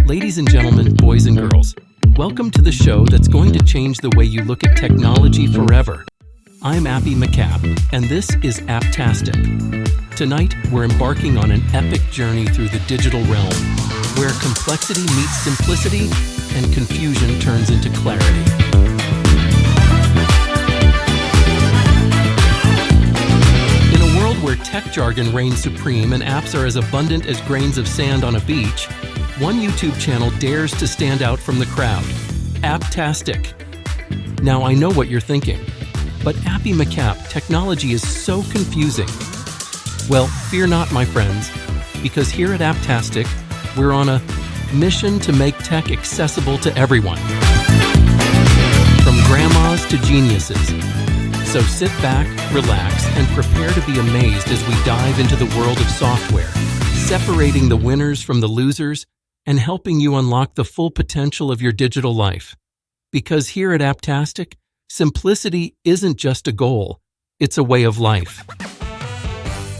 Ladies and gentlemen, boys and girls, welcome to the show that's going to change the way you look at technology forever. I'm Appy McCapp, and this is App-Tastic. Tonight, we're embarking on an epic journey through the digital realm, where complexity meets simplicity and confusion turns into clarity. In a world where tech jargon reigns supreme and apps are as abundant as grains of sand on a beach, one YouTube channel dares to stand out from the crowd: App-tastic. Now, I know what you're thinking, but Appy McCapp, technology is so confusing. Well, fear not, my friends, because here at Apptastic, we're on a mission to make tech accessible to everyone, from grandmas to geniuses. So sit back, relax, and prepare to be amazed as we dive into the world of software, separating the winners from the losers and helping you unlock the full potential of your digital life. Because here at Apptastic, simplicity isn't just a goal, it's a way of life.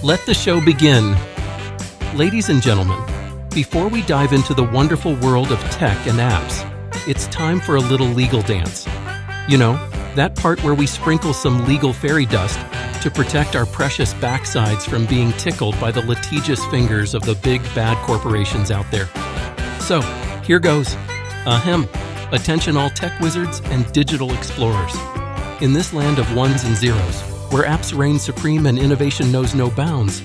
Let the show begin. Ladies and gentlemen, before we dive into the wonderful world of tech and apps, it's time for a little legal dance. You know, that part where we sprinkle some legal fairy dust to protect our precious backsides from being tickled by the litigious fingers of the big bad corporations out there. So, here goes. Ahem. Attention all tech wizards and digital explorers. In this land of ones and zeros, where apps reign supreme and innovation knows no bounds,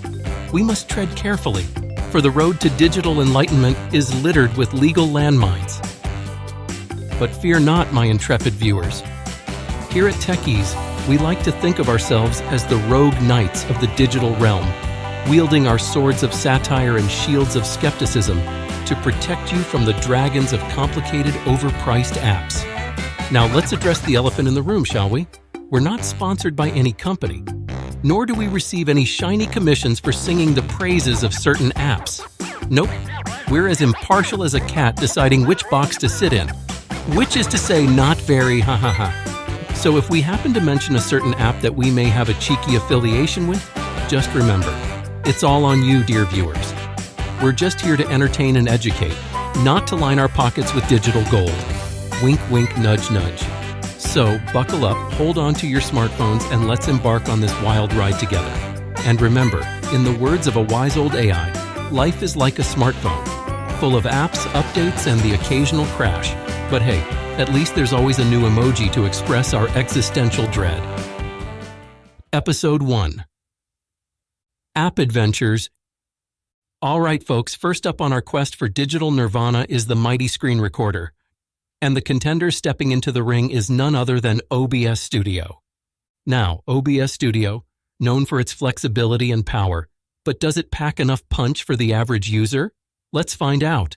we must tread carefully, for the road to digital enlightenment is littered with legal landmines. But fear not, my intrepid viewers. Here at Techies, we like to think of ourselves as the rogue knights of the digital realm, wielding our swords of satire and shields of skepticism to protect you from the dragons of complicated, overpriced apps. Now let's address the elephant in the room, shall we? We're not sponsored by any company, nor do we receive any shiny commissions for singing the praises of certain apps. Nope, we're as impartial as a cat deciding which box to sit in, which is to say not very ha. So if we happen to mention a certain app that we may have a cheeky affiliation with, just remember, it's all on you, dear viewers. We're just here to entertain and educate, not to line our pockets with digital gold. Wink, wink, nudge, nudge. So buckle up, hold on to your smartphones, and let's embark on this wild ride together. And remember, in the words of a wise old AI, life is like a smartphone, full of apps, updates, and the occasional crash. But hey, at least there's always a new emoji to express our existential dread. Episode 1. App Adventures. All right, folks, first up on our quest for digital nirvana is the mighty screen recorder. And the contender stepping into the ring is none other than OBS Studio. Now, OBS Studio, known for its flexibility and power, but does it pack enough punch for the average user? Let's find out.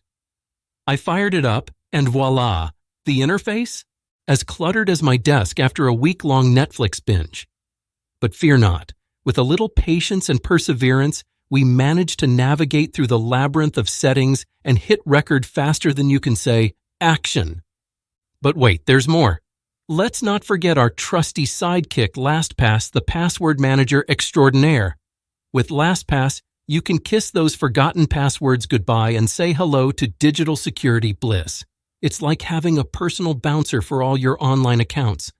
I fired it up, and voila, the interface? As cluttered as my desk after a week-long Netflix binge. But fear not, with a little patience and perseverance, we managed to navigate through the labyrinth of settings and hit record faster than you can say, action. But wait, there's more. Let's not forget our trusty sidekick LastPass, the password manager extraordinaire. With LastPass, you can kiss those forgotten passwords goodbye and say hello to digital security bliss. It's like having a personal bouncer for all your online accounts.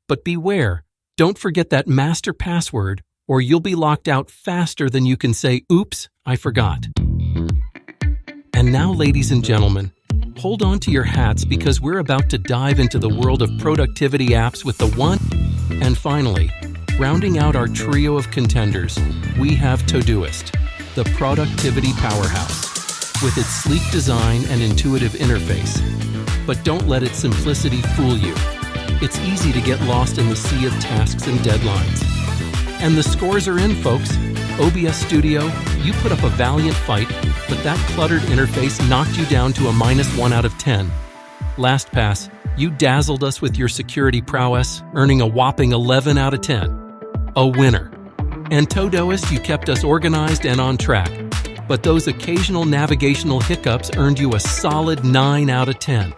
But beware, don't forget that master password, or you'll be locked out faster than you can say, oops, I forgot. And now, ladies and gentlemen, hold on to your hats because we're about to dive into the world of productivity apps with the one. And finally, rounding out our trio of contenders, we have Todoist, the productivity powerhouse, with its sleek design and intuitive interface. But don't let its simplicity fool you. It's easy to get lost in the sea of tasks and deadlines. And the scores are in, folks. OBS Studio, you put up a valiant fight, but that cluttered interface knocked you down to a -1 out of 10. LastPass, you dazzled us with your security prowess, earning a whopping 11 out of 10. A winner. And Todoist, you kept us organized and on track, but those occasional navigational hiccups earned you a solid 9 out of 10.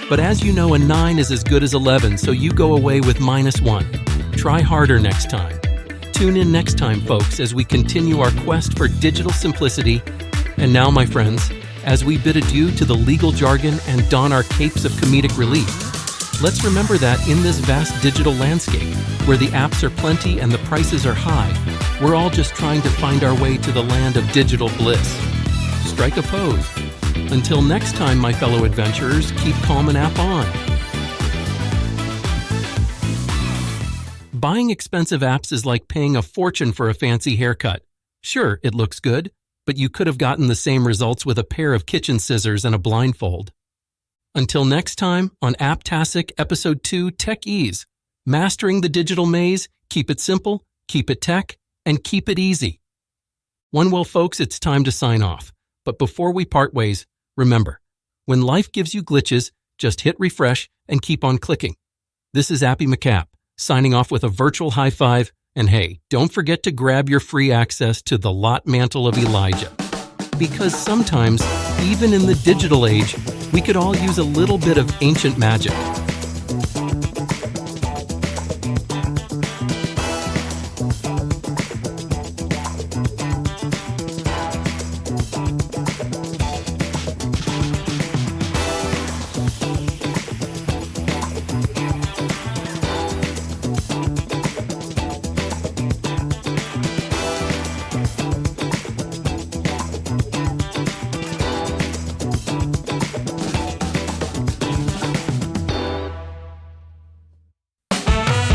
But as you know, a 9 is as good as 11, so you go away with -1. Try harder next time. Tune in next time, folks, as we continue our quest for digital simplicity. And now, my friends, As we bid adieu to the legal jargon and don our capes of comedic relief, let's remember that in this vast digital landscape, where the apps are plenty and the prices are high, we're all just trying to find our way to the land of digital bliss. Strike a pose. Until next time, my fellow adventurers, keep calm and app on. Buying expensive apps is like paying a fortune for a fancy haircut. Sure, it looks good, but you could have gotten the same results with a pair of kitchen scissors and a blindfold. Until next time, on App-Tastic Episode 2 Tech Ease, mastering the digital maze, keep it simple, keep it tech, and keep it easy. Well, folks, it's time to sign off. But before we part ways, remember, when life gives you glitches, just hit refresh and keep on clicking. This is Appy McCap, signing off with a virtual high five, and hey, don't forget to grab your free access to the Lot Mantle of Elijah. Because sometimes, even in the digital age, we could all use a little bit of ancient magic.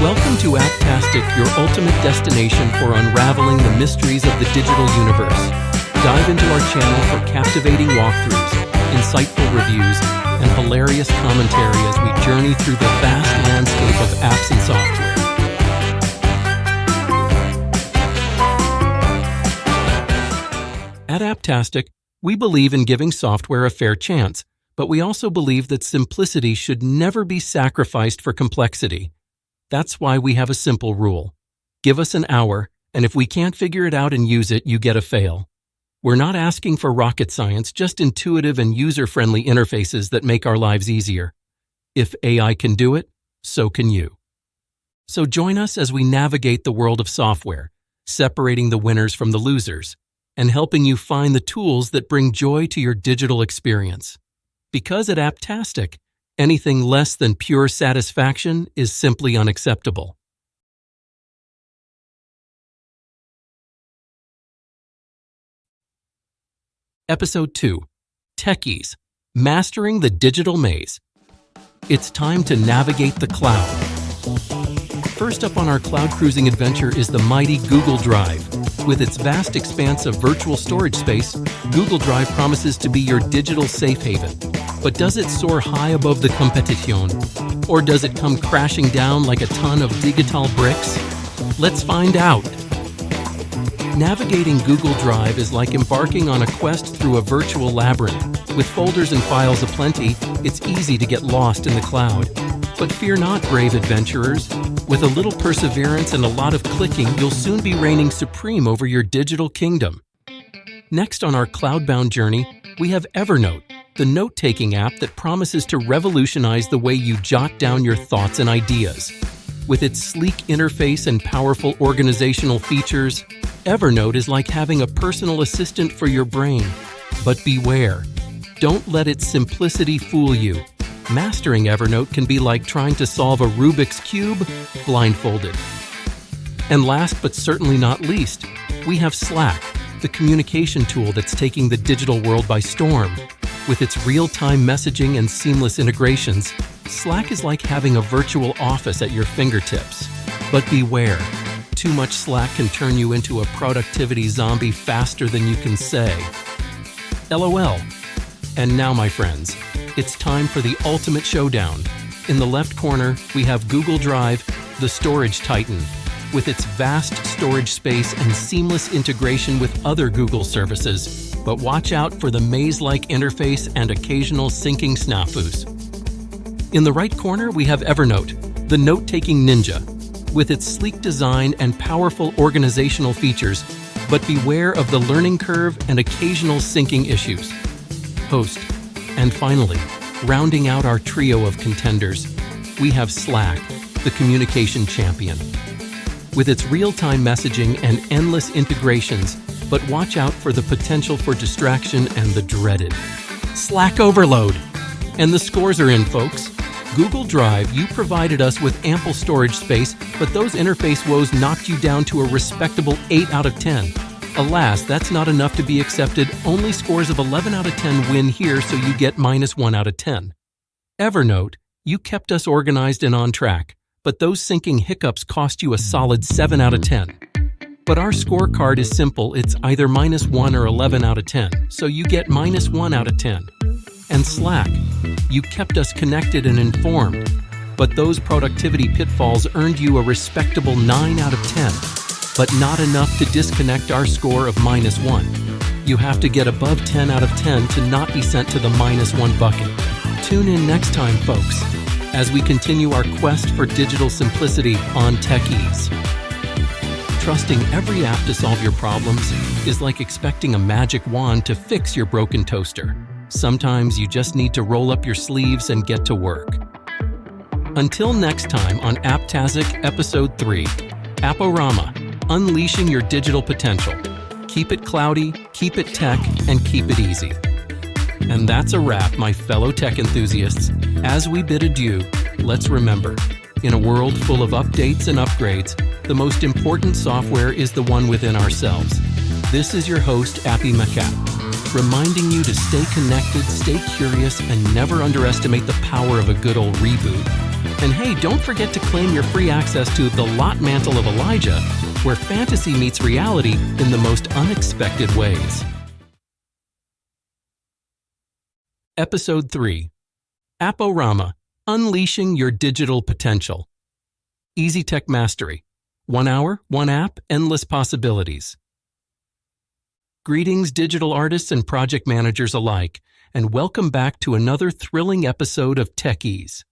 Welcome to App-Tastic, your ultimate destination for unraveling the mysteries of the digital universe. Dive into our channel for captivating walkthroughs, insightful reviews, and hilarious commentary as we journey through the vast landscape of apps and software. At Apptastic, we believe in giving software a fair chance, but we also believe that simplicity should never be sacrificed for complexity. That's why we have a simple rule. Give us an hour, and if we can't figure it out and use it, you get a fail. We're not asking for rocket science, just intuitive and user-friendly interfaces that make our lives easier. If AI can do it, so can you. So join us as we navigate the world of software, separating the winners from the losers, and helping you find the tools that bring joy to your digital experience. Because at Apptastic, anything less than pure satisfaction is simply unacceptable. Episode 2, Techies, Mastering the Digital Maze. It's time to navigate the cloud. First up on our cloud cruising adventure is the mighty Google Drive. With its vast expanse of virtual storage space, Google Drive promises to be your digital safe haven. But does it soar high above the competition? Or does it come crashing down like a ton of digital bricks? Let's find out. Navigating Google Drive is like embarking on a quest through a virtual labyrinth. With folders and files aplenty, it's easy to get lost in the cloud. But fear not, brave adventurers. With a little perseverance and a lot of clicking, you'll soon be reigning supreme over your digital kingdom. Next on our cloud-bound journey, we have Evernote, the note-taking app that promises to revolutionize the way you jot down your thoughts and ideas. With its sleek interface and powerful organizational features, Evernote is like having a personal assistant for your brain. But beware, don't let its simplicity fool you. Mastering Evernote can be like trying to solve a Rubik's Cube blindfolded. And last but certainly not least, we have Slack, the communication tool that's taking the digital world by storm. With its real-time messaging and seamless integrations, Slack is like having a virtual office at your fingertips. But beware, too much Slack can turn you into a productivity zombie faster than you can say. LOL. And now, my friends, it's time for the ultimate showdown. In the left corner, we have Google Drive, the storage titan. With its vast storage space and seamless integration with other Google services. But watch out for the maze-like interface and occasional syncing snafus. In the right corner, we have Evernote, the note-taking ninja. With its sleek design and powerful organizational features, but beware of the learning curve and occasional syncing issues. Host. And finally, rounding out our trio of contenders, we have Slack, the communication champion. With its real-time messaging and endless integrations, but watch out for the potential for distraction and the dreaded Slack overload. And the scores are in, folks. Google Drive, you provided us with ample storage space, but those interface woes knocked you down to a respectable 8 out of 10. Alas, that's not enough to be accepted. Only scores of 11 out of 10 win here, so you get -1 out of 10. Evernote, you kept us organized and on track, but those syncing hiccups cost you a solid 7 out of 10. But our scorecard is simple. It's either -1 or 11 out of 10, so you get -1 out of 10. And Slack, you kept us connected and informed, but those productivity pitfalls earned you a respectable 9 out of 10, but not enough to disconnect our score of -1. You have to get above 10 out of 10 to not be sent to the -1 bucket. Tune in next time, folks, as we continue our quest for digital simplicity on Techies. Trusting every app to solve your problems is like expecting a magic wand to fix your broken toaster. Sometimes you just need to roll up your sleeves and get to work. Until next time on App-Tastic Episode 3, Apporama, unleashing your digital potential. Keep it cloudy, keep it tech, and keep it easy. And that's a wrap, my fellow tech enthusiasts. As we bid adieu, let's remember, in a world full of updates and upgrades, the most important software is the one within ourselves. This is your host, Appy Macap, reminding you to stay connected, stay curious, and never underestimate the power of a good old reboot. And hey, don't forget to claim your free access to The Lot Mantle of Elijah, where fantasy meets reality in the most unexpected ways. Episode 3. Apporama, unleashing your digital potential. Easy Tech Mastery. 1 hour, 1 app, endless possibilities. Greetings, digital artists and project managers alike, and welcome back to another thrilling episode of Techies.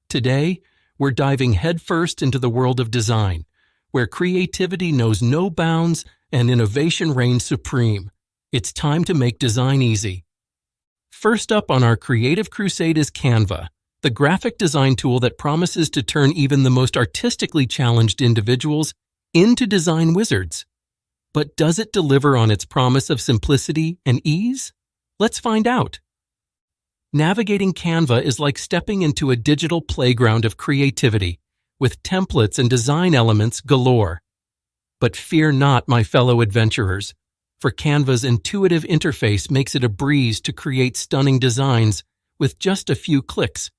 Today, we're diving headfirst into the world of design, where creativity knows no bounds and innovation reigns supreme. It's time to make design easy. First up on our creative crusade is Canva, the graphic design tool that promises to turn even the most artistically challenged individuals into design wizards. But does it deliver on its promise of simplicity and ease? Let's find out. Navigating Canva is like stepping into a digital playground of creativity, with templates and design elements galore. But fear not, my fellow adventurers, for Canva's intuitive interface makes it a breeze to create stunning designs with just a few clicks.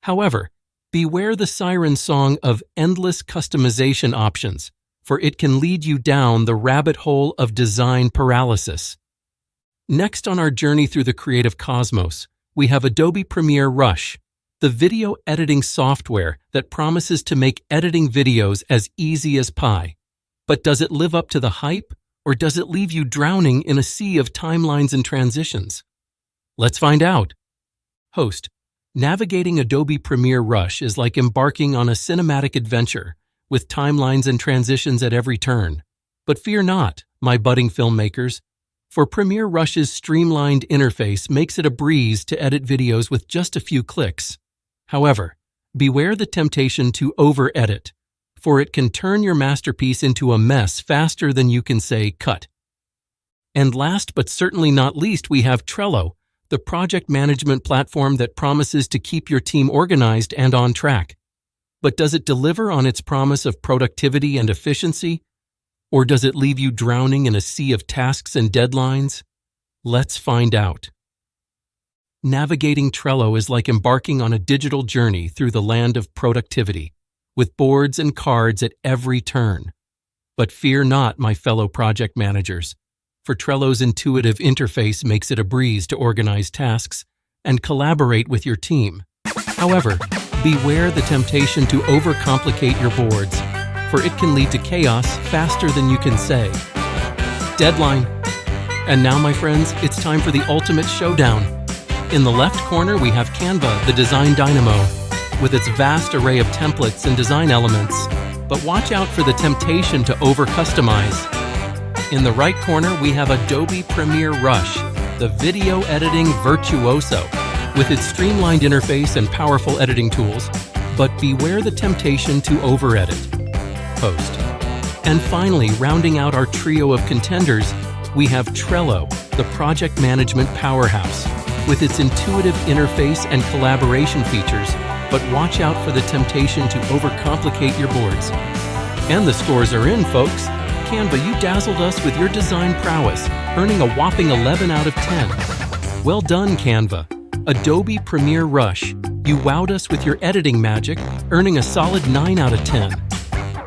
However, beware the siren song of endless customization options, for it can lead you down the rabbit hole of design paralysis. Next on our journey through the creative cosmos, we have Adobe Premiere Rush, the video editing software that promises to make editing videos as easy as pie. But does it live up to the hype, or does it leave you drowning in a sea of timelines and transitions? Let's find out. Host, navigating Adobe Premiere Rush is like embarking on a cinematic adventure, with timelines and transitions at every turn. But fear not, my budding filmmakers, for Premiere Rush's streamlined interface makes it a breeze to edit videos with just a few clicks. However, beware the temptation to over-edit, for it can turn your masterpiece into a mess faster than you can say cut. And last but certainly not least, we have Trello, the project management platform that promises to keep your team organized and on track. But does it deliver on its promise of productivity and efficiency? Or does it leave you drowning in a sea of tasks and deadlines? Let's find out. Navigating Trello is like embarking on a digital journey through the land of productivity, with boards and cards at every turn. But fear not, my fellow project managers, for Trello's intuitive interface makes it a breeze to organize tasks and collaborate with your team. However, beware the temptation to overcomplicate your boards, for it can lead to chaos faster than you can say. Deadline. And now, my friends, it's time for the ultimate showdown. In the left corner, we have Canva, the design dynamo, with its vast array of templates and design elements. But watch out for the temptation to over-customize. In the right corner, we have Adobe Premiere Rush, the video editing virtuoso, with its streamlined interface and powerful editing tools. But beware the temptation to over-edit. Post. And finally, rounding out our trio of contenders, we have Trello, the project management powerhouse, with its intuitive interface and collaboration features, but watch out for the temptation to overcomplicate your boards. And the scores are in, folks. Canva, you dazzled us with your design prowess, earning a whopping 11 out of 10. Well done, Canva. Adobe Premiere Rush, you wowed us with your editing magic, earning a solid 9 out of 10.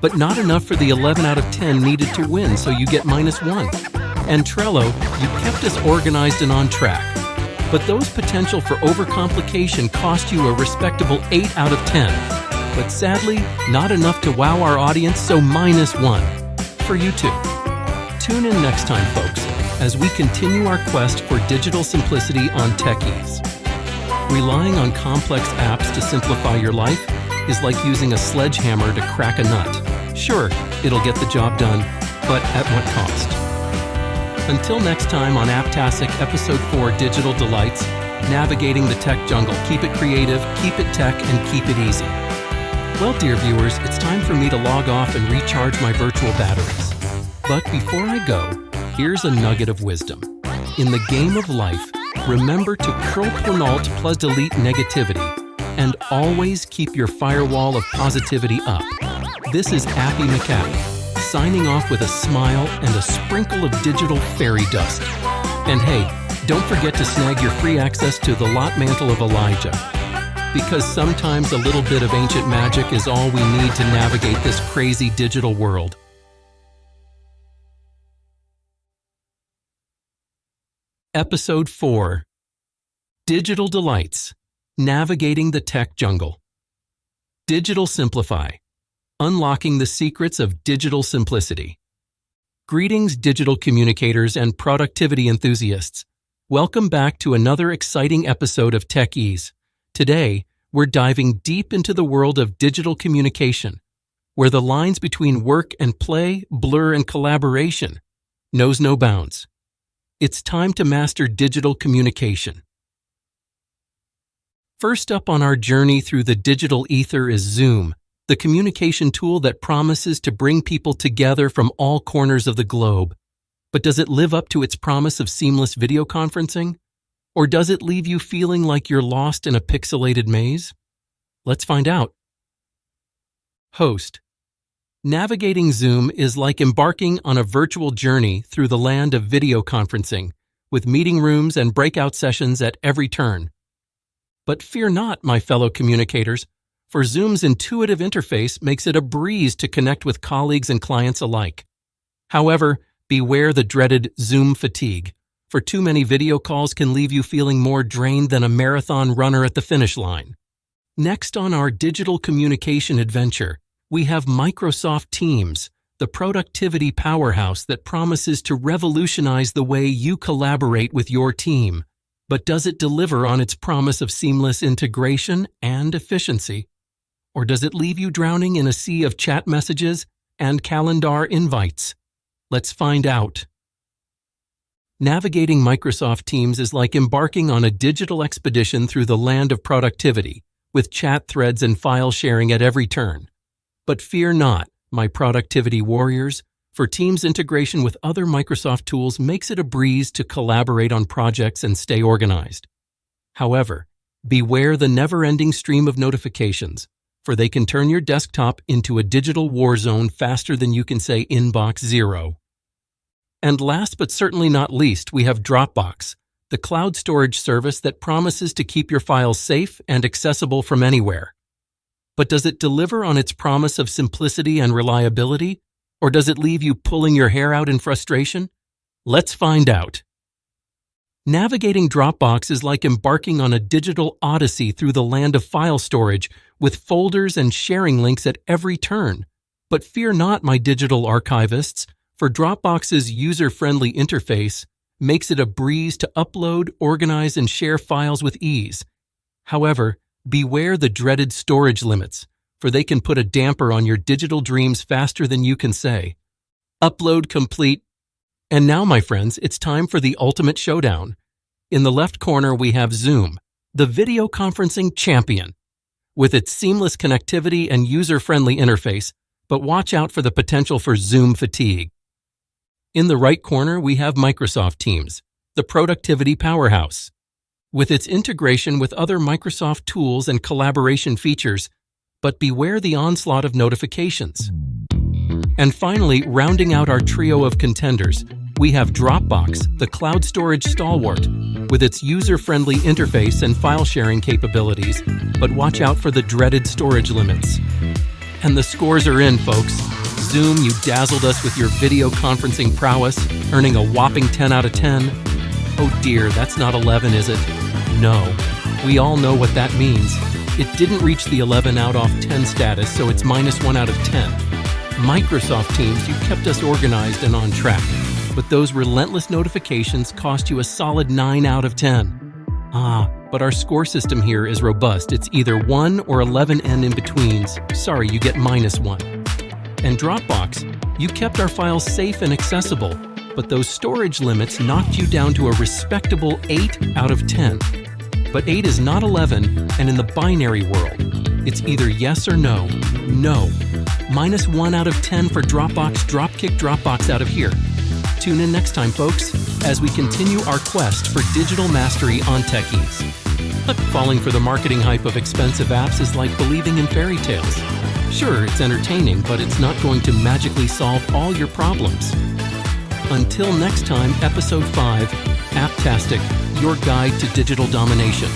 But not enough for the 11 out of 10 needed to win, so you get -1. And Trello, you kept us organized and on track. But those potential for overcomplication cost you a respectable 8 out of 10. But sadly, not enough to wow our audience, so -1. For you too. Tune in next time, folks, as we continue our quest for digital simplicity on techies. Relying on complex apps to simplify your life is like using a sledgehammer to crack a nut. Sure, it'll get the job done, but at what cost? Until next time on App-Tastic Episode 4 Digital Delights, navigating the tech jungle. Keep it creative, keep it tech, and keep it easy. Well, dear viewers, it's time for me to log off and recharge my virtual batteries. But before I go, here's a nugget of wisdom. In the game of life, remember to Alt plus delete negativity, and always keep your firewall of positivity up. This is Appy McAppy, signing off with a smile and a sprinkle of digital fairy dust. And hey, don't forget to snag your free access to the Lot Mantle of Elijah, because sometimes a little bit of ancient magic is all we need to navigate this crazy digital world. Episode 4. Digital Delights. Navigating the Tech Jungle. Digital Simplify. Unlocking the secrets of digital simplicity. Greetings, digital communicators and productivity enthusiasts. Welcome back to another exciting episode of Tech Ease. Today, we're diving deep into the world of digital communication, where the lines between work and play, blur, and collaboration knows no bounds. It's time to master digital communication. First up on our journey through the digital ether is Zoom, the communication tool that promises to bring people together from all corners of the globe. But does it live up to its promise of seamless video conferencing? Or does it leave you feeling like you're lost in a pixelated maze? Let's find out. Host. Navigating Zoom is like embarking on a virtual journey through the land of video conferencing, with meeting rooms and breakout sessions at every turn. But fear not, my fellow communicators, for Zoom's intuitive interface makes it a breeze to connect with colleagues and clients alike. However, beware the dreaded Zoom fatigue, for too many video calls can leave you feeling more drained than a marathon runner at the finish line. Next on our digital communication adventure, we have Microsoft Teams, the productivity powerhouse that promises to revolutionize the way you collaborate with your team. But does it deliver on its promise of seamless integration and efficiency? Or does it leave you drowning in a sea of chat messages and calendar invites? Let's find out. Navigating Microsoft Teams is like embarking on a digital expedition through the land of productivity, with chat threads and file sharing at every turn. But fear not, my productivity warriors, for Teams integration with other Microsoft tools makes it a breeze to collaborate on projects and stay organized. However, beware the never-ending stream of notifications, for they can turn your desktop into a digital war zone faster than you can say inbox 0. And last but certainly not least, we have Dropbox, the cloud storage service that promises to keep your files safe and accessible from anywhere. But does it deliver on its promise of simplicity and reliability? Or does it leave you pulling your hair out in frustration? Let's find out. Navigating Dropbox is like embarking on a digital odyssey through the land of file storage with folders and sharing links at every turn. But fear not, my digital archivists, for Dropbox's user-friendly interface makes it a breeze to upload, organize, and share files with ease. However, beware the dreaded storage limits, for they can put a damper on your digital dreams faster than you can say. Upload complete. And now, my friends, it's time for the ultimate showdown. In the left corner, we have Zoom, the video conferencing champion, with its seamless connectivity and user-friendly interface, but watch out for the potential for Zoom fatigue. In the right corner, we have Microsoft Teams, the productivity powerhouse. with its integration with other Microsoft tools and collaboration features, but beware the onslaught of notifications. And finally, rounding out our trio of contenders, we have Dropbox, the cloud storage stalwart, with its user-friendly interface and file-sharing capabilities, but watch out for the dreaded storage limits. And the scores are in, folks. Zoom, you dazzled us with your video conferencing prowess, earning a whopping 10 out of 10. Oh dear, that's not 11, is it? No. We all know what that means. It didn't reach the 11 out of 10 status, so it's -1 out of 10. Microsoft Teams, you kept us organized and on track, but those relentless notifications cost you a solid 9 out of 10. But our score system here is robust. It's either 1 or 11N in betweens. Sorry, you get -1. And Dropbox, you kept our files safe and accessible, but those storage limits knocked you down to a respectable 8 out of 10. But 8 is not 11, and in the binary world, it's either yes or no. No. -1 out of 10 for Dropbox. Dropkick Dropbox out of here. Tune in next time, folks, as we continue our quest for digital mastery on techies. Falling for the marketing hype of expensive apps is like believing in fairy tales. Sure, it's entertaining, but it's not going to magically solve all your problems. Until next time, Episode 5, App-tastic, your guide to digital domination.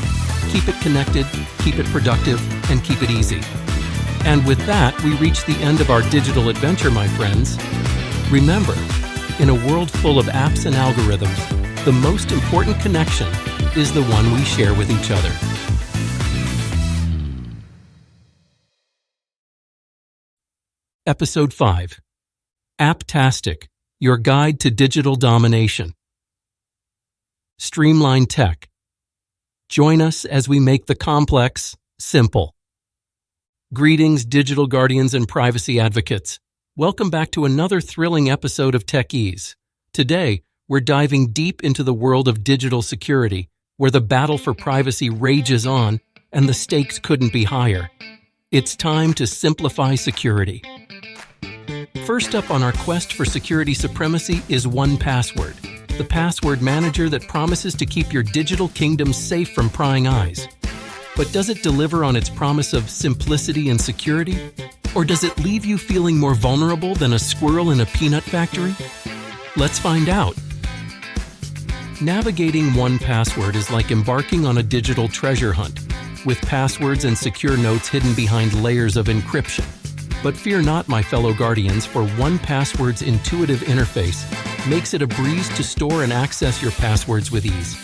Keep it connected, keep it productive, and keep it easy. And with that, we reach the end of our digital adventure, my friends. Remember, in a world full of apps and algorithms, the most important connection is the one we share with each other. Episode 5, App-tastic, your guide to digital domination. Streamline tech. Join us as we make the complex simple. Greetings, digital guardians and privacy advocates. Welcome back to another thrilling episode of Tech Ease. Today, we're diving deep into the world of digital security, where the battle for privacy rages on and the stakes couldn't be higher. It's time to simplify security. First up on our quest for security supremacy is 1Password, the password manager that promises to keep your digital kingdom safe from prying eyes. But does it deliver on its promise of simplicity and security? Or does it leave you feeling more vulnerable than a squirrel in a peanut factory? Let's find out. Navigating 1Password is like embarking on a digital treasure hunt, with passwords and secure notes hidden behind layers of encryption. But fear not, my fellow guardians, for 1Password's intuitive interface makes it a breeze to store and access your passwords with ease.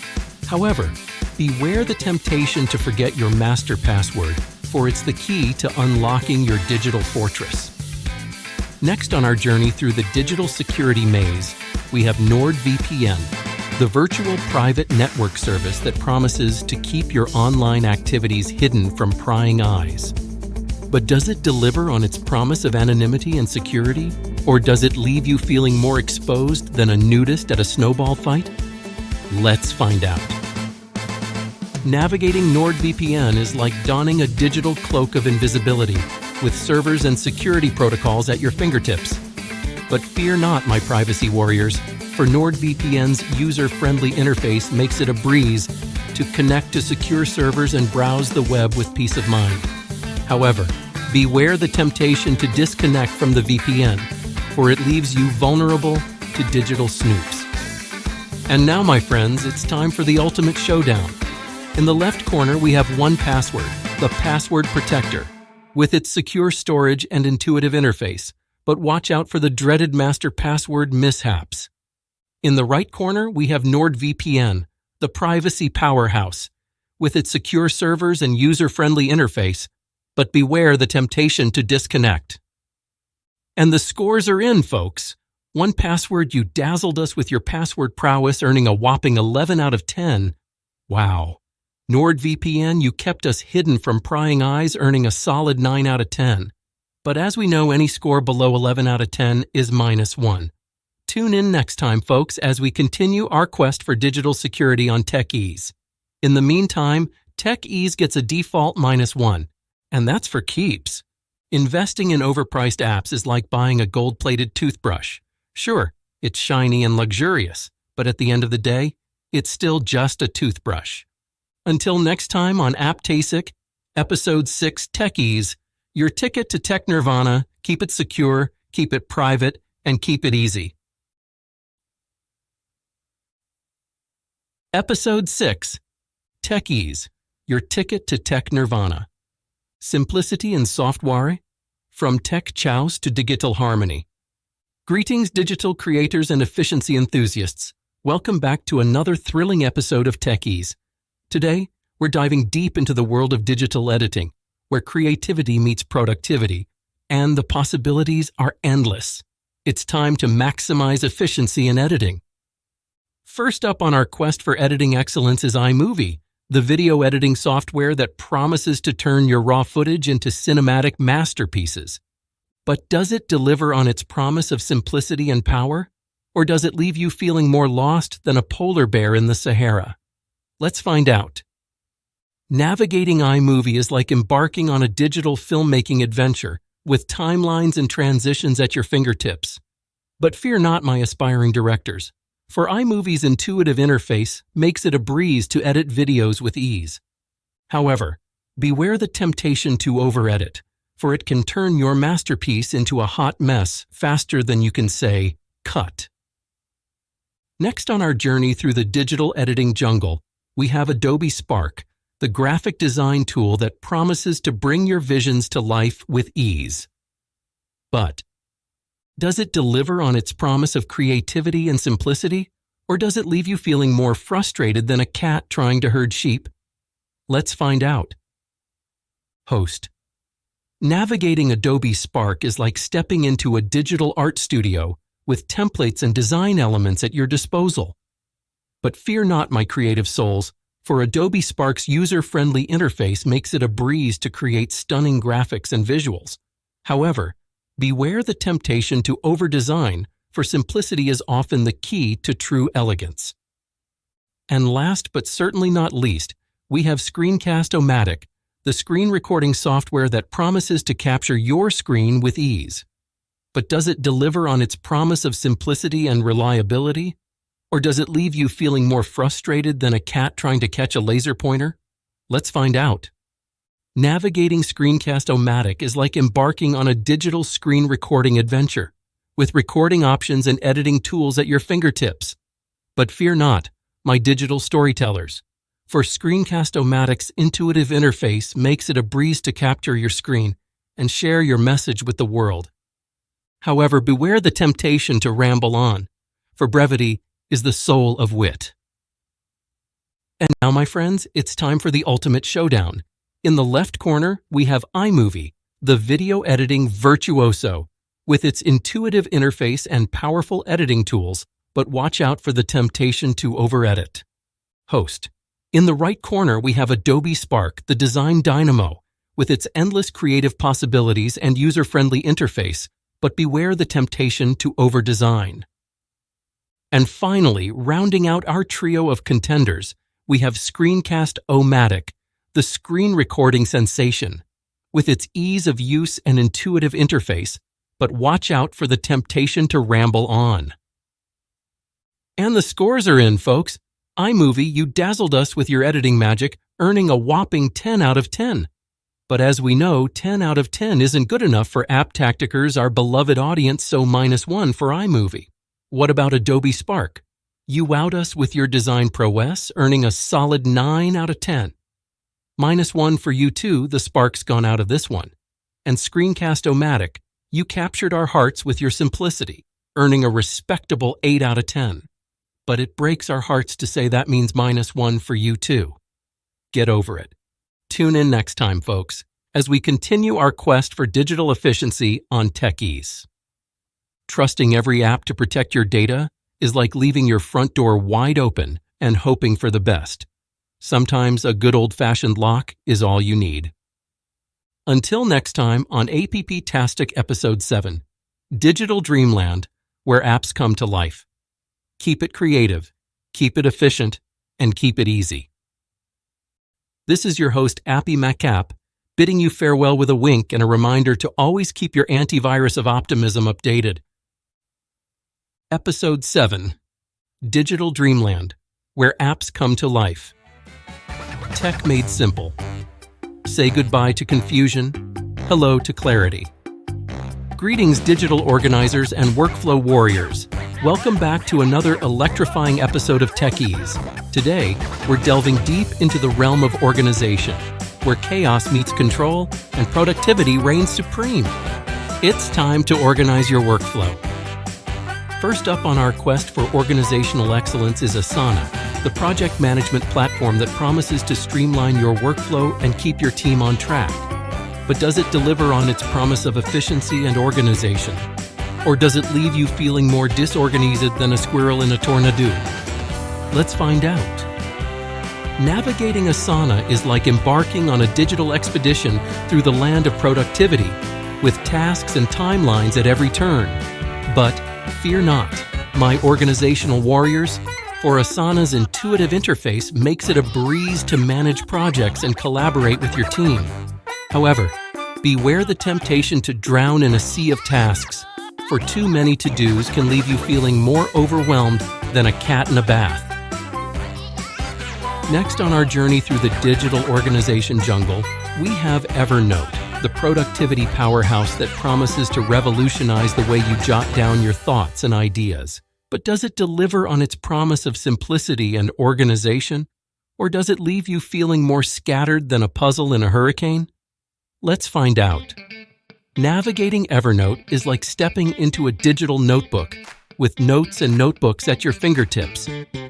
However, beware the temptation to forget your master password, for it's the key to unlocking your digital fortress. Next on our journey through the digital security maze, we have NordVPN, the virtual private network service that promises to keep your online activities hidden from prying eyes. But does it deliver on its promise of anonymity and security? Or does it leave you feeling more exposed than a nudist at a snowball fight? Let's find out. Navigating NordVPN is like donning a digital cloak of invisibility, with servers and security protocols at your fingertips. But fear not, my privacy warriors, for NordVPN's user-friendly interface makes it a breeze to connect to secure servers and browse the web with peace of mind. However, beware the temptation to disconnect from the VPN, for it leaves you vulnerable to digital snoops. And now, my friends, it's time for the ultimate showdown. In the left corner, we have 1Password, the password protector, with its secure storage and intuitive interface, but watch out for the dreaded master password mishaps. In the right corner, we have NordVPN, the privacy powerhouse, with its secure servers and user-friendly interface, but beware the temptation to disconnect. And the scores are in, folks. 1Password, you dazzled us with your password prowess, earning a whopping 11 out of 10. Wow. NordVPN, you kept us hidden from prying eyes, earning a solid 9 out of 10. But as we know, any score below 11 out of 10 is -1. Tune in next time, folks, as we continue our quest for digital security on Tech Ease. In the meantime, Tech Ease gets a default -1, and that's for keeps. Investing in overpriced apps is like buying a gold-plated toothbrush. Sure, it's shiny and luxurious, but at the end of the day, it's still just a toothbrush. Until next time on App-Tastic, Episode 6 Techies, your ticket to tech nirvana. Keep it secure, keep it private, and keep it easy. Episode 6 Techies, your ticket to tech nirvana. Simplicity in software, from tech chaos to digital harmony. Greetings, digital creators and efficiency enthusiasts. Welcome back to another thrilling episode of Techies. Today, we're diving deep into the world of digital editing, where creativity meets productivity, and the possibilities are endless. It's time to maximize efficiency in editing. First up on our quest for editing excellence is iMovie, the video editing software that promises to turn your raw footage into cinematic masterpieces. But does it deliver on its promise of simplicity and power? Or does it leave you feeling more lost than a polar bear in the Sahara? Let's find out. Navigating iMovie is like embarking on a digital filmmaking adventure with timelines and transitions at your fingertips. But fear not, my aspiring directors, for iMovie's intuitive interface makes it a breeze to edit videos with ease. However, beware the temptation to over-edit, for it can turn your masterpiece into a hot mess faster than you can say, cut. Next on our journey through the digital editing jungle, we have Adobe Spark, the graphic design tool that promises to bring your visions to life with ease. But does it deliver on its promise of creativity and simplicity, or does it leave you feeling more frustrated than a cat trying to herd sheep? Let's find out. Host. Navigating Adobe Spark is like stepping into a digital art studio with templates and design elements at your disposal. But fear not, my creative souls, for Adobe Spark's user-friendly interface makes it a breeze to create stunning graphics and visuals. However, beware the temptation to over-design, for simplicity is often the key to true elegance. And last but certainly not least, we have Screencast-O-Matic, the screen recording software that promises to capture your screen with ease. But does it deliver on its promise of simplicity and reliability? Or does it leave you feeling more frustrated than a cat trying to catch a laser pointer? Let's find out. Navigating Screencast-O-Matic is like embarking on a digital screen recording adventure, with recording options and editing tools at your fingertips. But fear not, my digital storytellers, for Screencast-O-Matic's intuitive interface makes it a breeze to capture your screen and share your message with the world. However, beware the temptation to ramble on, for brevity is the soul of wit. And now, my friends, it's time for the ultimate showdown. In the left corner, we have iMovie, the video editing virtuoso, with its intuitive interface and powerful editing tools, but watch out for the temptation to over-edit. Host. In the right corner, we have Adobe Spark, the design dynamo, with its endless creative possibilities and user-friendly interface, but beware the temptation to over-design. And finally, rounding out our trio of contenders, we have Screencast-O-Matic, the screen recording sensation, with its ease of use and intuitive interface, but watch out for the temptation to ramble on. And the scores are in, folks. iMovie, you dazzled us with your editing magic, earning a whopping 10 out of 10. But as we know, 10 out of 10 isn't good enough for App-Tacticers, our beloved audience, so -1 for iMovie. What about Adobe Spark? You wowed us with your design prowess, earning a solid 9 out of 10. -1 for you too, the spark's gone out of this one. And Screencast-O-Matic, you captured our hearts with your simplicity, earning a respectable 8 out of 10. But it breaks our hearts to say that means -1 for you too. Get over it. Tune in next time, folks, as we continue our quest for digital efficiency on Techies. Trusting every app to protect your data is like leaving your front door wide open and hoping for the best. Sometimes a good old-fashioned lock is all you need. Until next time on App-Tastic Episode 7, Digital Dreamland, where apps come to life. Keep it creative, keep it efficient, and keep it easy. This is your host, Appy MacApp, bidding you farewell with a wink and a reminder to always keep your antivirus of optimism updated. Episode 7, Digital Dreamland, where apps come to life. tech made simple. Say goodbye to confusion, hello to clarity. Greetings, digital organizers and workflow warriors. Welcome back to another electrifying episode of Techies. Today, we're delving deep into the realm of organization, where chaos meets control and productivity reigns supreme. It's time to organize your workflow. First up on our quest for organizational excellence is Asana, the project management platform that promises to streamline your workflow and keep your team on track. But does it deliver on its promise of efficiency and organization? Or does it leave you feeling more disorganized than a squirrel in a tornado? Let's find out. Navigating Asana is like embarking on a digital expedition through the land of productivity, with tasks and timelines at every turn. But fear not, my organizational warriors, for Asana's intuitive interface makes it a breeze to manage projects and collaborate with your team. However, beware the temptation to drown in a sea of tasks, for too many to-dos can leave you feeling more overwhelmed than a cat in a bath. Next on our journey through the digital organization jungle, we have Evernote, the productivity powerhouse that promises to revolutionize the way you jot down your thoughts and ideas. But does it deliver on its promise of simplicity and organization? Or does it leave you feeling more scattered than a puzzle in a hurricane? Let's find out. Navigating Evernote is like stepping into a digital notebook, with notes and notebooks at your fingertips.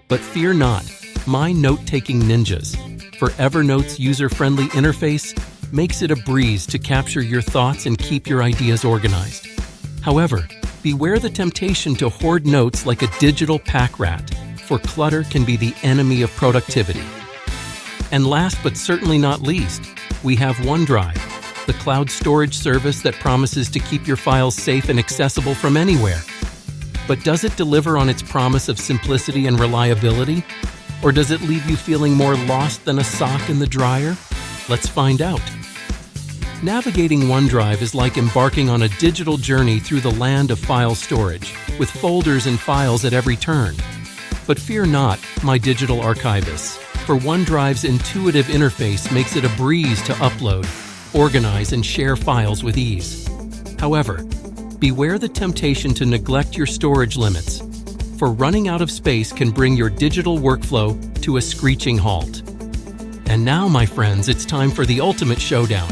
But fear not, my note-taking ninjas, for Evernote's user-friendly interface makes it a breeze to capture your thoughts and keep your ideas organized. However, beware the temptation to hoard notes like a digital pack rat, for clutter can be the enemy of productivity. And last but certainly not least, we have OneDrive, the cloud storage service that promises to keep your files safe and accessible from anywhere. But does it deliver on its promise of simplicity and reliability? Or does it leave you feeling more lost than a sock in the dryer? Let's find out. Navigating OneDrive is like embarking on a digital journey through the land of file storage, with folders and files at every turn. But fear not, my digital archivists, for OneDrive's intuitive interface makes it a breeze to upload, organize, and share files with ease. However, beware the temptation to neglect your storage limits, for running out of space can bring your digital workflow to a screeching halt. And now, my friends, it's time for the ultimate showdown.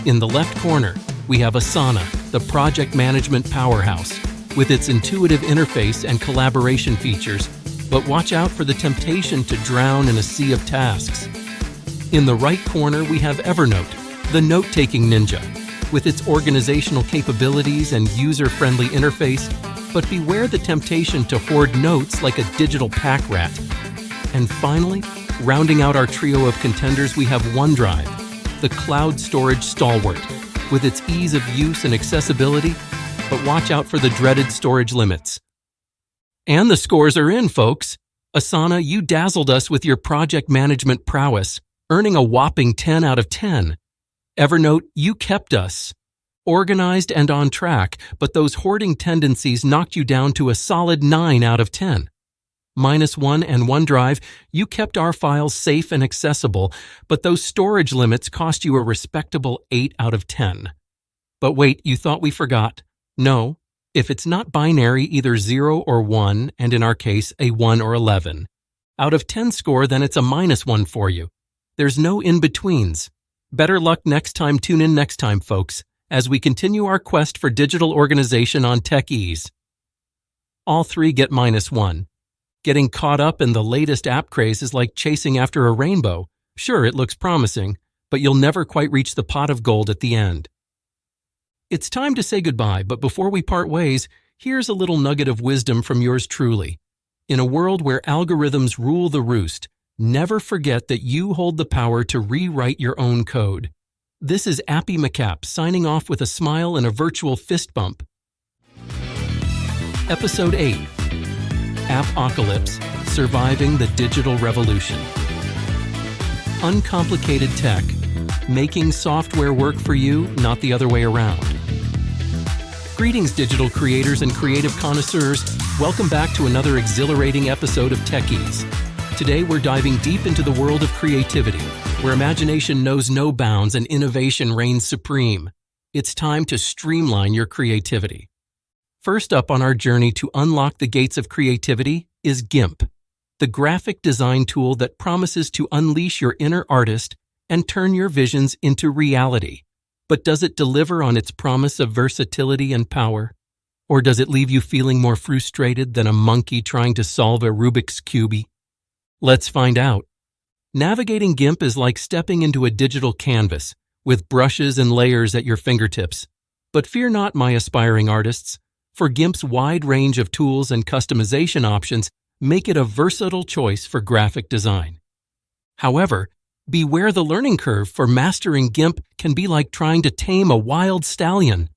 In the left corner, we have Asana, the project management powerhouse, with its intuitive interface and collaboration features, but watch out for the temptation to drown in a sea of tasks. In the right corner, we have Evernote, the note-taking ninja, with its organizational capabilities and user-friendly interface, but beware the temptation to hoard notes like a digital pack rat. And finally, rounding out our trio of contenders, we have OneDrive, the cloud storage stalwart, with its ease of use and accessibility, but watch out for the dreaded storage limits. And the scores are in, folks. Asana, you dazzled us with your project management prowess, earning a whopping 10 out of 10. Evernote, you kept us organized and on track, but those hoarding tendencies knocked you down to a solid 9 out of 10. -1 and OneDrive, you kept our files safe and accessible, but those storage limits cost you a respectable 8 out of 10. But wait, you thought we forgot? No, if it's not binary, either 0 or 1, and in our case, a 1 or 11. Out of 10 score, then it's a -1 for you. There's no in-betweens. Better luck next time. Tune in next time, folks, as we continue our quest for digital organization on Techies. All three get -1. Getting caught up in the latest app craze is like chasing after a rainbow. Sure, it looks promising, but you'll never quite reach the pot of gold at the end. It's time to say goodbye, but before we part ways, here's a little nugget of wisdom from yours truly. In a world where algorithms rule the roost, never forget that you hold the power to rewrite your own code. This is Appy McCap signing off with a smile and a virtual fist bump. Episode 8. App-Apocalypse, Surviving the Digital Revolution. Uncomplicated tech, making software work for you, not the other way around. Greetings, digital creators and creative connoisseurs. Welcome back to another exhilarating episode of Techies. Today we're diving deep into the world of creativity, where imagination knows no bounds and innovation reigns supreme. It's time to streamline your creativity. First up on our journey to unlock the gates of creativity is GIMP, the graphic design tool that promises to unleash your inner artist and turn your visions into reality. But does it deliver on its promise of versatility and power? Or does it leave you feeling more frustrated than a monkey trying to solve a Rubik's Cube? Let's find out. Navigating GIMP is like stepping into a digital canvas with brushes and layers at your fingertips. But fear not, my aspiring artists, for GIMP's wide range of tools and customization options make it a versatile choice for graphic design. However, beware the learning curve, for mastering GIMP can be like trying to tame a wild stallion.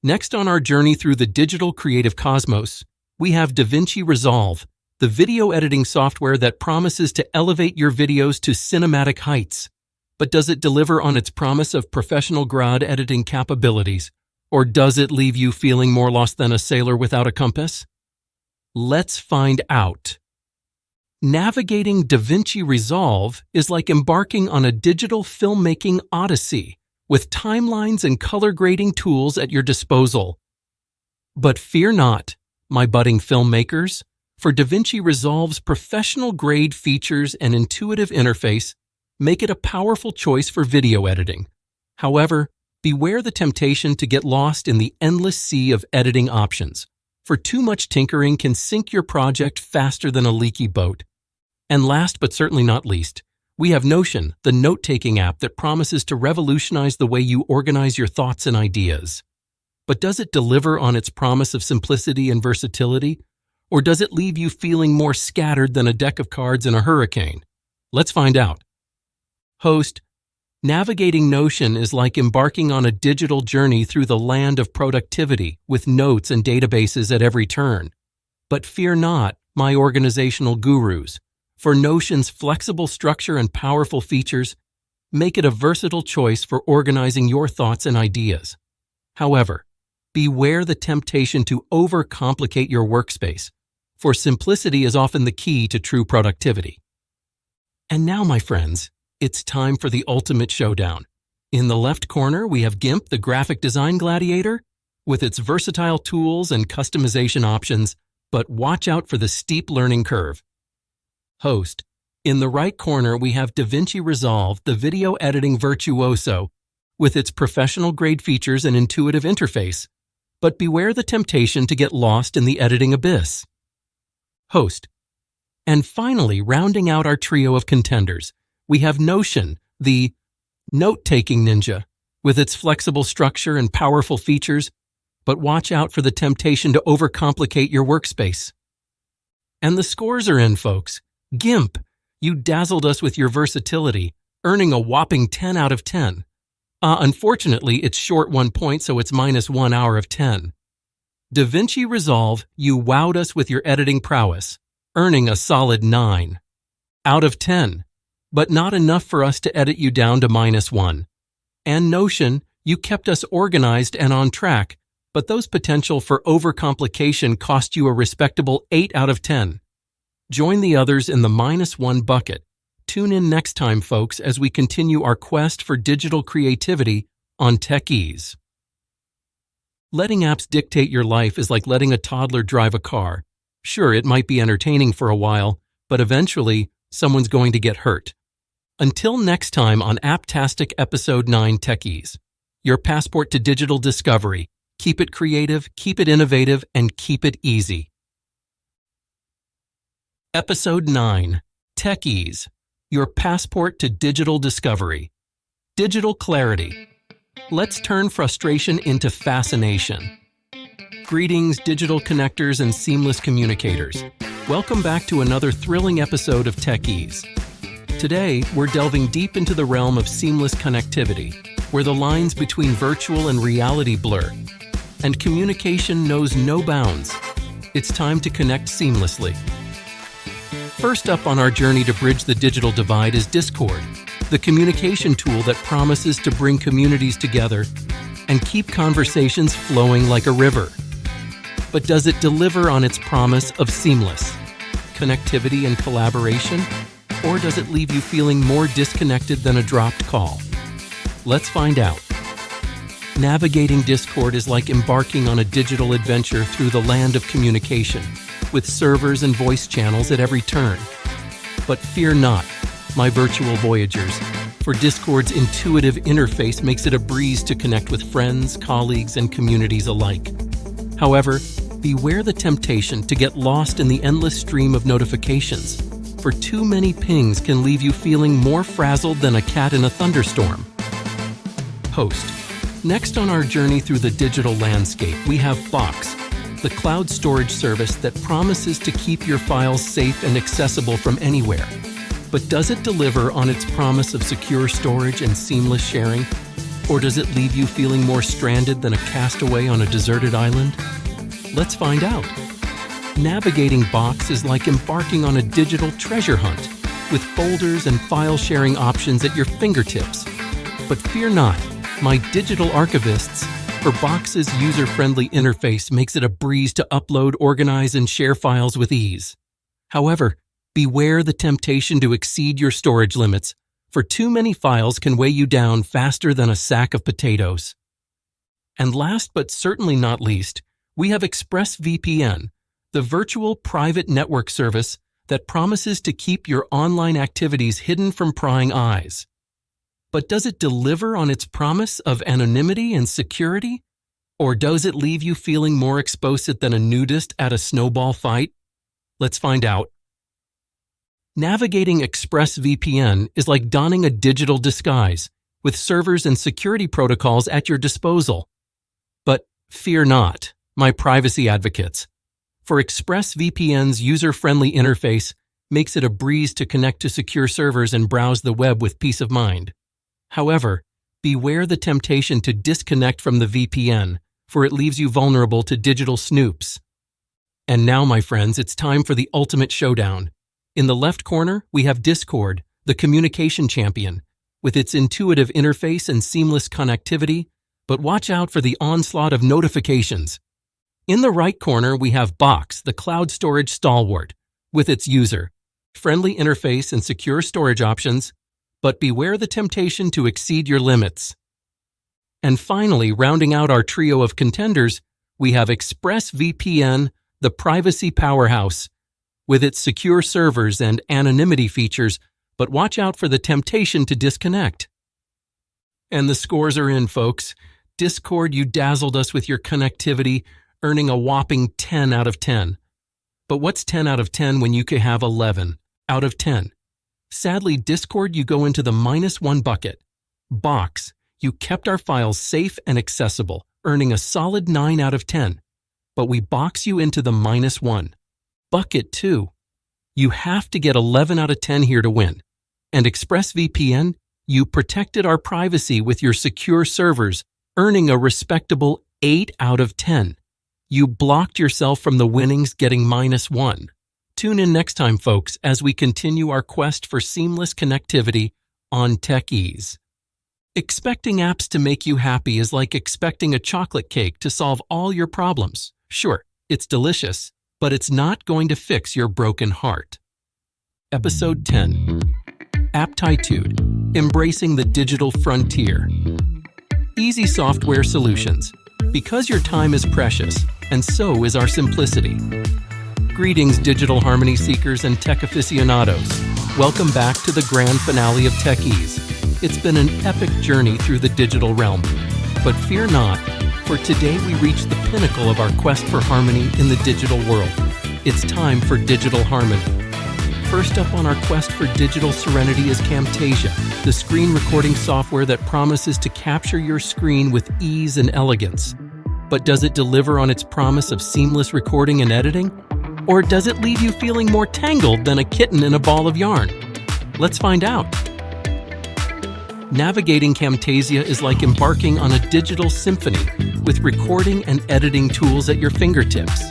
Next on our journey through the digital creative cosmos, we have DaVinci Resolve, the video editing software that promises to elevate your videos to cinematic heights. But does it deliver on its promise of professional-grade editing capabilities? Or does it leave you feeling more lost than a sailor without a compass? Let's find out. Navigating DaVinci Resolve is like embarking on a digital filmmaking odyssey with timelines and color grading tools at your disposal. But fear not, my budding filmmakers, for DaVinci Resolve's professional-grade features and intuitive interface make it a powerful choice for video editing. However, beware the temptation to get lost in the endless sea of editing options, for too much tinkering can sink your project faster than a leaky boat. And last but certainly not least, we have Notion, the note-taking app that promises to revolutionize the way you organize your thoughts and ideas. But does it deliver on its promise of simplicity and versatility? Or does it leave you feeling more scattered than a deck of cards in a hurricane? Let's find out. Host, navigating Notion is like embarking on a digital journey through the land of productivity with notes and databases at every turn. But fear not, my organizational gurus, for Notion's flexible structure and powerful features make it a versatile choice for organizing your thoughts and ideas. However, beware the temptation to overcomplicate your workspace, for simplicity is often the key to true productivity. And now, my friends, it's time for the ultimate showdown. In the left corner, we have GIMP, the graphic design gladiator, with its versatile tools and customization options, but watch out for the steep learning curve. Host, in the right corner, we have DaVinci Resolve, the video editing virtuoso, with its professional-grade features and intuitive interface, but beware the temptation to get lost in the editing abyss. Host, and finally, rounding out our trio of contenders, we have Notion, the note-taking ninja, with its flexible structure and powerful features, but watch out for the temptation to overcomplicate your workspace. And the scores are in, folks. GIMP, you dazzled us with your versatility, earning a whopping 10 out of 10. Unfortunately, it's short 1 point, so it's -1 hour of 10. DaVinci Resolve, you wowed us with your editing prowess, earning a solid 9 out of 10. But not enough for us to edit you down to -1. And Notion, you kept us organized and on track, but those potential for overcomplication cost you a respectable 8 out of 10. Join the others in the -1 bucket. Tune in next time, folks, as we continue our quest for digital creativity on Techies. Letting apps dictate your life is like letting a toddler drive a car. Sure, it might be entertaining for a while, but eventually, someone's going to get hurt. Until next time on App-Tastic Episode 9 Techies, your passport to digital discovery. Keep it creative, keep it innovative, and keep it easy. Episode 9 Techies, your passport to digital discovery. Digital clarity. Let's turn frustration into fascination. Greetings, digital connectors and seamless communicators. Welcome back to another thrilling episode of Techies. Today, we're delving deep into the realm of seamless connectivity, where the lines between virtual and reality blur, and communication knows no bounds. It's time to connect seamlessly. First up on our journey to bridge the digital divide is Discord, the communication tool that promises to bring communities together and keep conversations flowing like a river. But does it deliver on its promise of seamless connectivity and collaboration? Or does it leave you feeling more disconnected than a dropped call? Let's find out. Navigating Discord is like embarking on a digital adventure through the land of communication, with servers and voice channels at every turn. But fear not, my virtual voyagers, for Discord's intuitive interface makes it a breeze to connect with friends, colleagues, and communities alike. However, beware the temptation to get lost in the endless stream of notifications, for too many pings can leave you feeling more frazzled than a cat in a thunderstorm. Host. Next on our journey through the digital landscape, we have Box, the cloud storage service that promises to keep your files safe and accessible from anywhere. But does it deliver on its promise of secure storage and seamless sharing? Or does it leave you feeling more stranded than a castaway on a deserted island? Let's find out. Navigating Box is like embarking on a digital treasure hunt, with folders and file sharing options at your fingertips. But fear not, my digital archivists, for Box's user-friendly interface makes it a breeze to upload, organize, and share files with ease. However, beware the temptation to exceed your storage limits, for too many files can weigh you down faster than a sack of potatoes. And last but certainly not least, we have ExpressVPN, the virtual private network service that promises to keep your online activities hidden from prying eyes. But does it deliver on its promise of anonymity and security? Or does it leave you feeling more exposed than a nudist at a snowball fight? Let's find out. Navigating ExpressVPN is like donning a digital disguise, with servers and security protocols at your disposal. But fear not, my privacy advocates, for ExpressVPN's user-friendly interface makes it a breeze to connect to secure servers and browse the web with peace of mind. However, beware the temptation to disconnect from the VPN, for it leaves you vulnerable to digital snoops. And now, my friends, it's time for the ultimate showdown. In the left corner, we have Discord, the communication champion, with its intuitive interface and seamless connectivity, but watch out for the onslaught of notifications. In the right corner, we have Box, the cloud storage stalwart, with its user-friendly interface and secure storage options, but beware the temptation to exceed your limits. And finally, rounding out our trio of contenders, we have ExpressVPN, the privacy powerhouse, with its secure servers and anonymity features, but watch out for the temptation to disconnect. And the scores are in, folks. Discord, you dazzled us with your connectivity, earning a whopping 10 out of 10. But what's 10 out of 10 when you could have 11 out of 10? Sadly, Discord, you go into the -1 bucket. Box, you kept our files safe and accessible, earning a solid 9 out of 10. But we box you into the -1. Bucket 2, you have to get 11 out of 10 here to win. And ExpressVPN, you protected our privacy with your secure servers, earning a respectable 8 out of 10. You blocked yourself from the winnings, getting -1. Tune in next time, folks, as we continue our quest for seamless connectivity on TechEase. Expecting apps to make you happy is like expecting a chocolate cake to solve all your problems. Sure, it's delicious, but it's not going to fix your broken heart. Episode 10. App-Tastic, Embracing the Digital Frontier. Easy software solutions, because your time is precious, and so is our simplicity. Greetings, digital harmony seekers and tech aficionados. Welcome back to the grand finale of TechEase. It's been an epic journey through the digital realm. But fear not, for today we reach the pinnacle of our quest for harmony in the digital world. It's time for digital harmony. First up on our quest for digital serenity is Camtasia, the screen recording software that promises to capture your screen with ease and elegance. But does it deliver on its promise of seamless recording and editing? Or does it leave you feeling more tangled than a kitten in a ball of yarn? Let's find out. Navigating Camtasia is like embarking on a digital symphony with recording and editing tools at your fingertips.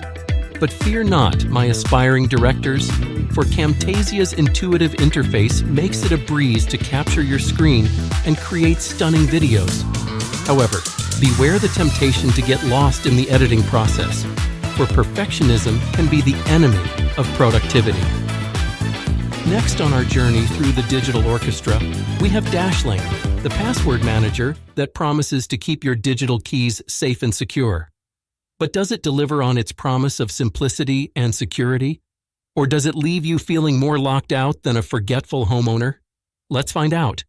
But fear not, my aspiring directors, for Camtasia's intuitive interface makes it a breeze to capture your screen and create stunning videos. However, beware the temptation to get lost in the editing process, for perfectionism can be the enemy of productivity. Next on our journey through the digital orchestra, we have Dashlane, the password manager that promises to keep your digital keys safe and secure. But does it deliver on its promise of simplicity and security? Or does it leave you feeling more locked out than a forgetful homeowner? Let's find out.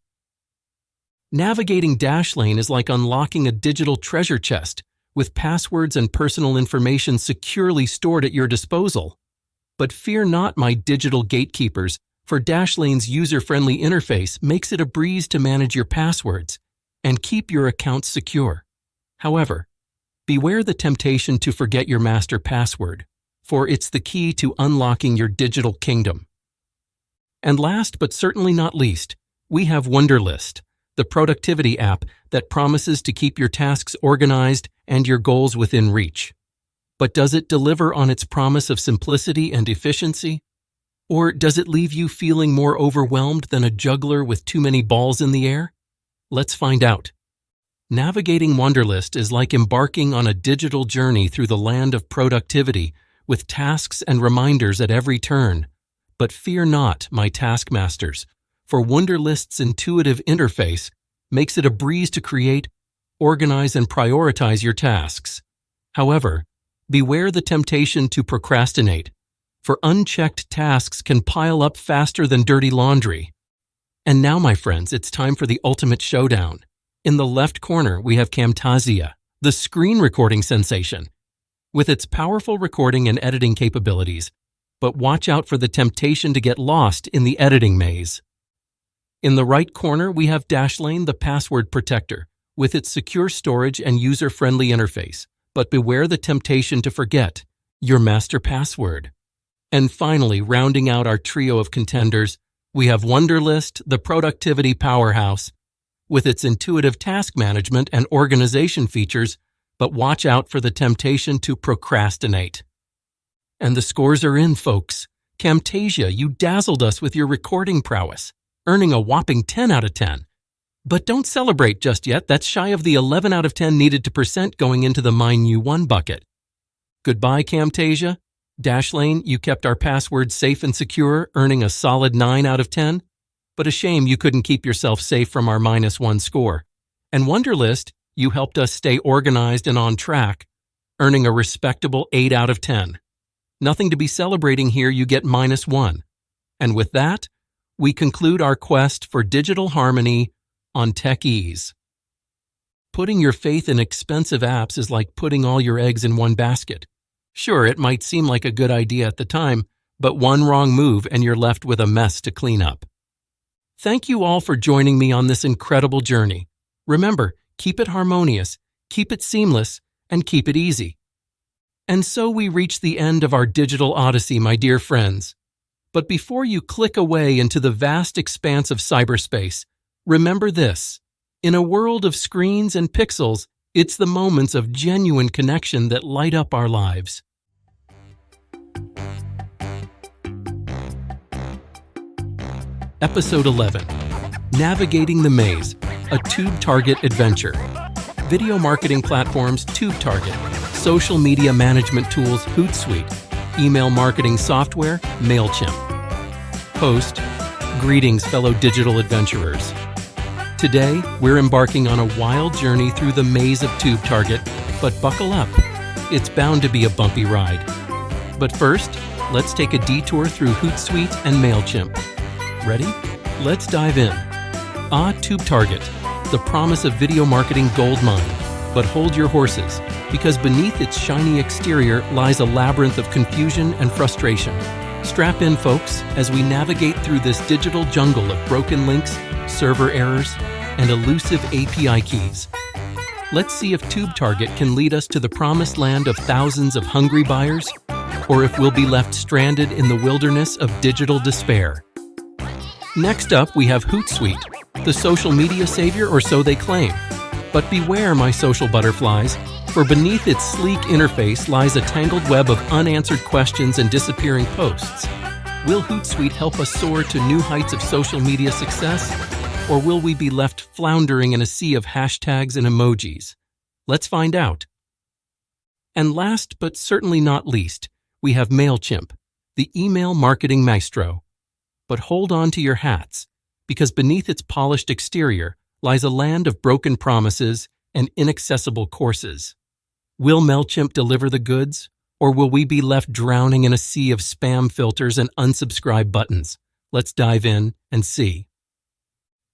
Navigating Dashlane is like unlocking a digital treasure chest with passwords and personal information securely stored at your disposal. But fear not, my digital gatekeepers, for Dashlane's user-friendly interface makes it a breeze to manage your passwords and keep your accounts secure. However, beware the temptation to forget your master password, for it's the key to unlocking your digital kingdom. And last but certainly not least, we have Wunderlist, the productivity app that promises to keep your tasks organized and your goals within reach. But does it deliver on its promise of simplicity and efficiency? Or does it leave you feeling more overwhelmed than a juggler with too many balls in the air? Let's find out. Navigating Wunderlist is like embarking on a digital journey through the land of productivity with tasks and reminders at every turn. But fear not, my taskmasters, for Wunderlist's intuitive interface makes it a breeze to create, organize, and prioritize your tasks. However, beware the temptation to procrastinate, for unchecked tasks can pile up faster than dirty laundry. And now, my friends, it's time for the ultimate showdown. In the left corner, we have Camtasia, the screen recording sensation, with its powerful recording and editing capabilities. But watch out for the temptation to get lost in the editing maze. In the right corner, we have Dashlane, the password protector, with its secure storage and user-friendly interface. But beware the temptation to forget your master password. And finally, rounding out our trio of contenders, we have Wunderlist, the productivity powerhouse, with its intuitive task management and organization features, but watch out for the temptation to procrastinate. And the scores are in, folks. Camtasia, you dazzled us with your recording prowess, earning a whopping 10 out of 10. But don't celebrate just yet. That's shy of the 11 out of 10 needed to percent going into the Mine You Won bucket. Goodbye, Camtasia. Dashlane, you kept our passwords safe and secure, earning a solid 9 out of 10. But a shame you couldn't keep yourself safe from our -1 score. And Wunderlist, you helped us stay organized and on track, earning a respectable 8 out of 10. Nothing to be celebrating here, you get -1. And with that, we conclude our quest for digital harmony on Tech Ease. Putting your faith in expensive apps is like putting all your eggs in one basket. Sure, it might seem like a good idea at the time, but one wrong move and you're left with a mess to clean up. Thank you all for joining me on this incredible journey. Remember, keep it harmonious, keep it seamless, and keep it easy. And so we reach the end of our digital odyssey, my dear friends. But before you click away into the vast expanse of cyberspace, remember this: in a world of screens and pixels, it's the moments of genuine connection that light up our lives. Episode 11, Navigating the Maze, a TubeTarget adventure. Video marketing platforms TubeTarget, social media management tools Hootsuite, email marketing software MailChimp. Host, greetings fellow digital adventurers. Today, we're embarking on a wild journey through the maze of TubeTarget, but buckle up. It's bound to be a bumpy ride. But first, let's take a detour through Hootsuite and MailChimp. Ready? Let's dive in. TubeTarget, the promise of video marketing goldmine. But hold your horses, because beneath its shiny exterior lies a labyrinth of confusion and frustration. Strap in, folks, as we navigate through this digital jungle of broken links, server errors, and elusive API keys. Let's see if TubeTarget can lead us to the promised land of thousands of hungry buyers, or if we'll be left stranded in the wilderness of digital despair. Next up, we have Hootsuite, the social media savior, or so they claim. But beware, my social butterflies, for beneath its sleek interface lies a tangled web of unanswered questions and disappearing posts. Will Hootsuite help us soar to new heights of social media success? Or will we be left floundering in a sea of hashtags and emojis? Let's find out. And last but certainly not least, we have MailChimp, the email marketing maestro. but hold on to your hats, because beneath its polished exterior lies a land of broken promises and inaccessible courses. Will MailChimp deliver the goods, or will we be left drowning in a sea of spam filters and unsubscribe buttons? Let's dive in and see.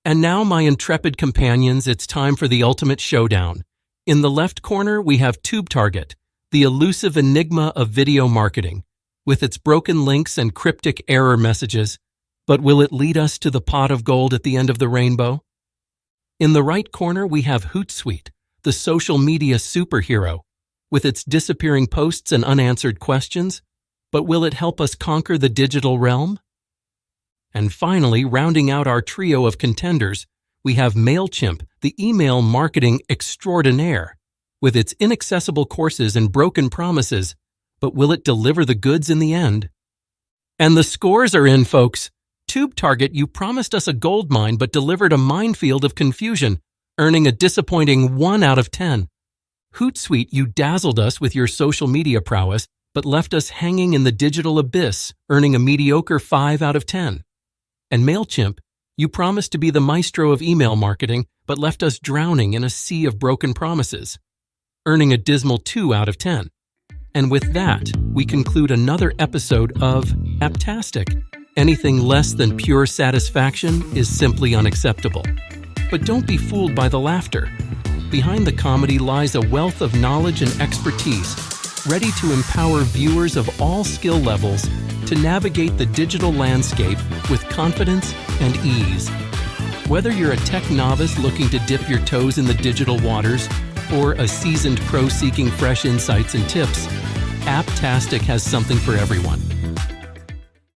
And now, my intrepid companions, it's time for the ultimate showdown. In the left corner, we have TubeTarget, the elusive enigma of video marketing, with its broken links and cryptic error messages. But will it lead us to the pot of gold at the end of the rainbow? In the right corner, we have Hootsuite, the social media superhero, with its disappearing posts and unanswered questions. But will it help us conquer the digital realm? And finally, rounding out our trio of contenders, we have MailChimp, the email marketing extraordinaire, with its inaccessible courses and broken promises. But will it deliver the goods in the end? And the scores are in, folks. TubeTarget, you promised us a gold mine but delivered a minefield of confusion, earning a disappointing 1 out of 10. Hootsuite, you dazzled us with your social media prowess but left us hanging in the digital abyss, earning a mediocre 5 out of 10. And MailChimp, you promised to be the maestro of email marketing but left us drowning in a sea of broken promises, earning a dismal 2 out of 10. And with that, we conclude another episode of Apptastic. Anything less than pure satisfaction is simply unacceptable. But don't be fooled by the laughter. Behind the comedy lies a wealth of knowledge and expertise, ready to empower viewers of all skill levels to navigate the digital landscape with confidence and ease. Whether you're a tech novice looking to dip your toes in the digital waters, or a seasoned pro seeking fresh insights and tips, App-Tastic has something for everyone.